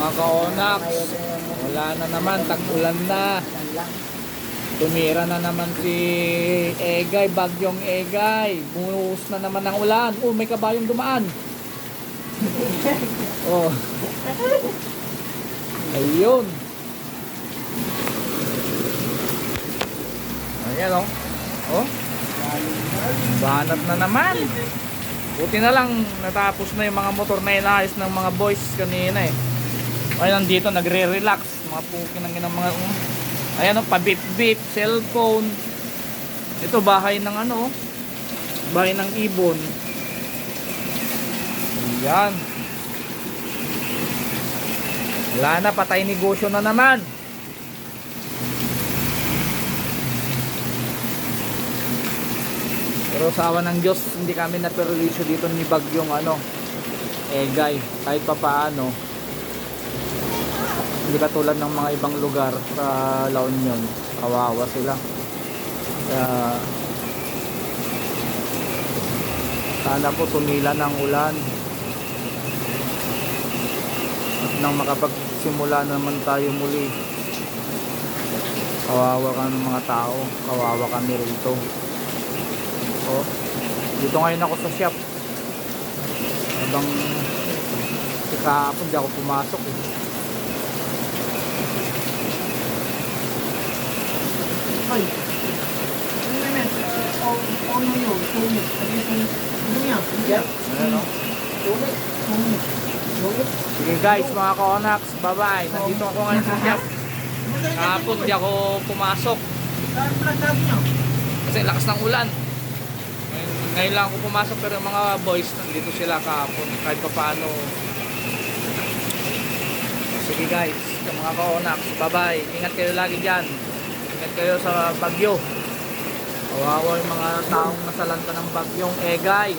Mga ka-onax, wala na naman, tag-ulan na. Tumira na naman si Egay, bagyong Egay. Bumuhos na naman ang ulan. Oh, may kabayong dumaan. Oh. Ayun. Ayan oh. Oh. Banat na naman. Buti na lang natapos na yung mga motor na inayos ng mga boys kanina eh. Ay, nandito nagre-relax. Mga pukin ng mga ayan o, pabip-bip, cellphone. Ito bahay ng ano, bahay ng ibon. Ayan. Wala na, patay negosyo na naman. Pero sa awa ng Diyos, hindi kami naperwisyo dito ni bagyong ano, Egay. Kahit pa paano, hindi katulad ng mga ibang lugar sa La Union, kawawa sila. Kaya sana po tumila ng ulan at nang makapagsimula naman tayo muli. Kawawa ka ng mga tao, kawawa kami rito. Oh, dito ngayon ako sa shop habang kahapon di ako pumasok eh. Ay, ano naman? Ano yun? Tumit. Ano yan? Ano? Sige guys, mga ka-onax, bye-bye. Nandito ako ngayon sa shop. Kahapon di ako pumasok Saan pala sabi niyo? kasi lakas ng ulan. Ngayon lang ako pumasok pero yung mga boys nandito sila kahapon kahit pa paano. Sige guys, mga ka-onax, bye-bye. Ingat kayo lagi dyan. Ingat kayo sa bagyo. Kawawa yung mga taong nasalanta ng bagyong Egay.